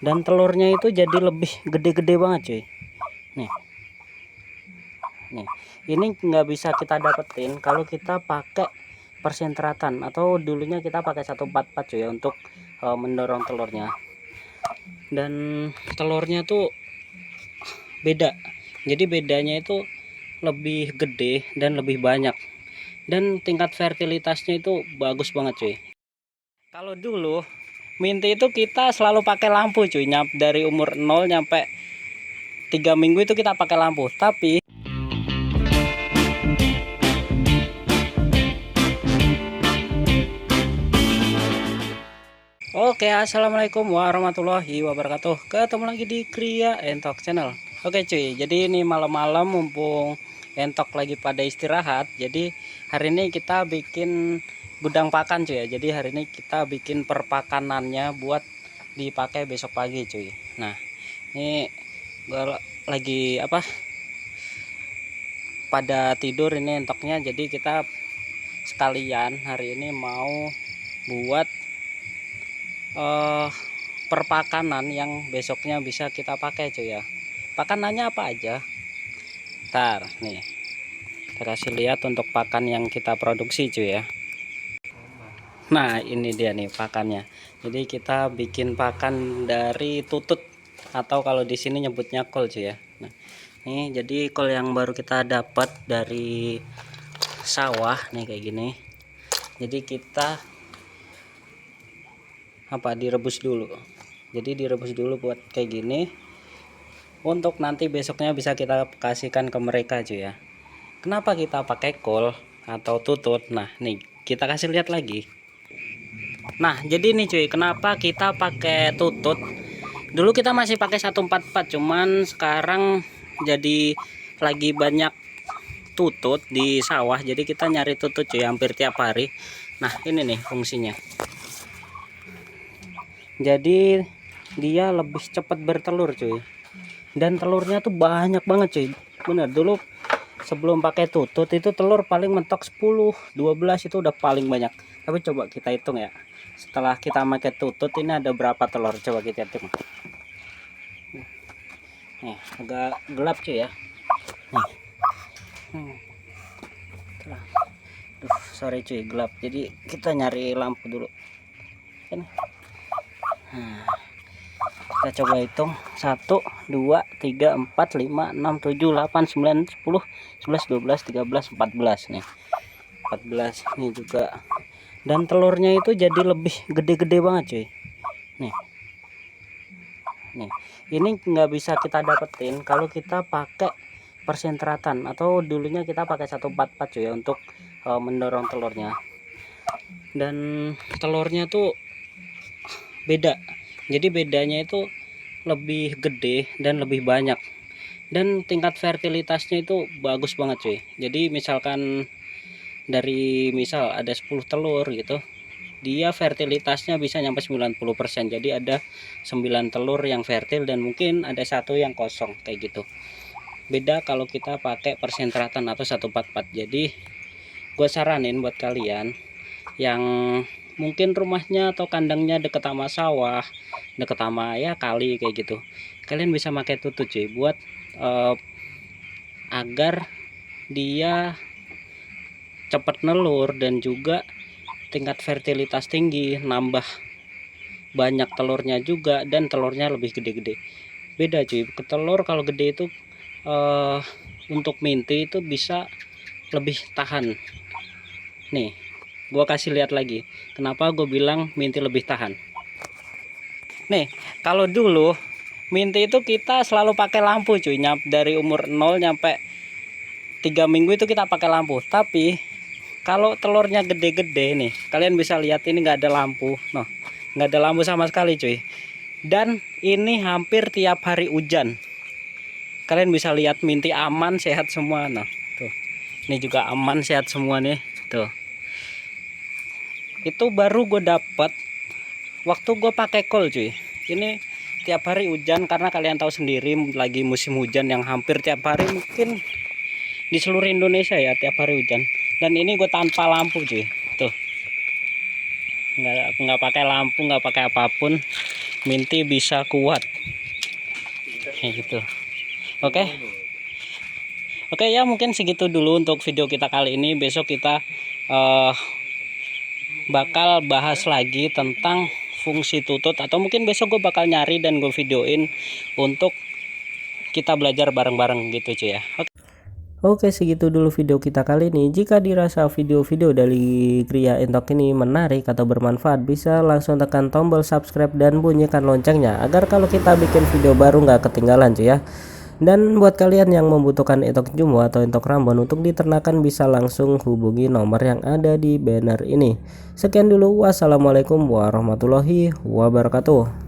dan telurnya itu jadi lebih gede-gede banget cuy. Nih, nih ini nggak bisa kita dapetin kalau kita pakai persentratan, atau dulunya kita pakai 144 cuy ya, untuk mendorong telurnya. Dan telurnya tuh beda, jadi bedanya itu lebih gede dan lebih banyak, dan tingkat fertilitasnya itu bagus banget cuy. Kalau dulu minti itu kita selalu pakai lampu cuy, dari umur 0 nyampe 3 minggu itu kita pakai lampu. Tapi oke, assalamualaikum warahmatullahi wabarakatuh. Ketemu lagi di Kria Entok Channel. Oke cuy, jadi ini malam-malam mumpung entok lagi pada istirahat, jadi hari ini kita bikin gudang pakan cuy ya. Jadi hari ini kita bikin perpakanannya buat dipakai besok pagi cuy. Nah, ini gua lagi pada tidur ini entoknya, jadi kita sekalian hari ini mau buat perpakanan yang besoknya bisa kita pakai cuy ya. Pakanannya apa aja? Ntar nih kita kasih lihat untuk pakan yang kita produksi cuy ya. Nah, ini dia nih pakannya. Jadi kita bikin pakan dari tutut, atau kalau di sini nyebutnya kol cuy ya. Nah, ini jadi kol yang baru kita dapat dari sawah nih kayak gini. Jadi kita direbus dulu. Jadi direbus dulu buat kayak gini, untuk nanti besoknya bisa kita kasihkan ke mereka cuy ya. Kenapa kita pakai kol atau tutut? Nah, nih kita kasih lihat lagi. Nah, jadi nih cuy, kenapa kita pakai tutut? Dulu kita masih pakai 144, cuman sekarang jadi lagi banyak tutut di sawah, jadi kita nyari tutut cuy hampir tiap hari. Nah, ini nih fungsinya. Jadi dia lebih cepat bertelur cuy, dan telurnya tuh banyak banget cuy. Bener, dulu sebelum pakai tutut itu telur paling mentok 10 12 itu udah paling banyak. Tapi coba kita hitung ya, setelah kita pakai tutut ini ada berapa telur, coba kita hitung. Nih agak gelap cuy ya. Nih sorry cuy, gelap, jadi kita nyari lampu dulu. Nah, kita coba hitung 1 2 3 4 5 6 7 8 9 10 11 12 13 14 nih, 14 nih juga. Dan telurnya itu jadi lebih gede-gede banget cuy. Nih, ini nggak bisa kita dapetin kalau kita pakai persentratan, atau dulunya kita pakai 144 cuy ya, untuk mendorong telurnya. Dan telurnya tuh beda, jadi bedanya itu lebih gede dan lebih banyak, dan tingkat fertilitasnya itu bagus banget cuy. Jadi misalkan misal ada 10 telur gitu, dia fertilitasnya bisa nyampe 90%. Jadi ada 9 telur yang fertil dan mungkin ada satu yang kosong kayak gitu. Beda kalau kita pakai persentratan atau 144. Jadi gue saranin buat kalian yang mungkin rumahnya atau kandangnya deket sama sawah, deket sama ya kali kayak gitu, kalian bisa pakai tutut cuy, buat agar dia cepat nelur dan juga tingkat fertilitas tinggi, nambah banyak telurnya juga, dan telurnya lebih gede-gede. Beda cuy, telur kalau gede itu untuk minti itu bisa lebih tahan. Nih gua kasih lihat lagi kenapa gue bilang minti lebih tahan. Nih, kalau dulu minti itu kita selalu pakai lampu cuy, dari umur 0 nyampe 3 minggu itu kita pakai lampu. Tapi kalau telurnya gede-gede nih, kalian bisa lihat ini nggak ada lampu. Noh, nggak ada lampu sama sekali cuy. Dan ini hampir tiap hari hujan. Kalian bisa lihat minti aman, sehat semua. Nah tuh, ini juga aman, sehat semua nih tuh. Itu baru gue dapet waktu gue pakai kol cuy. Ini tiap hari hujan, karena kalian tahu sendiri lagi musim hujan yang hampir tiap hari, mungkin di seluruh Indonesia ya tiap hari hujan. Dan ini gue tanpa lampu cuy, tuh nggak pakai lampu, nggak pakai apapun. Minty bisa kuat kayak gitu. Oke. Oke ya, mungkin segitu dulu untuk video kita kali ini. Besok kita bakal bahas lagi tentang fungsi tutut, atau mungkin besok gue bakal nyari dan gue videoin untuk kita belajar bareng-bareng gitu cuy ya. Oke, segitu dulu video kita kali ini. Jika dirasa video-video dari Kria Entok ini menarik atau bermanfaat, bisa langsung tekan tombol subscribe dan bunyikan loncengnya agar kalau kita bikin video baru nggak ketinggalan cuy ya. Dan buat kalian yang membutuhkan entok jumbo atau entok rambon untuk diternakan, bisa langsung hubungi nomor yang ada di banner ini. Sekian dulu, wassalamualaikum warahmatullahi wabarakatuh.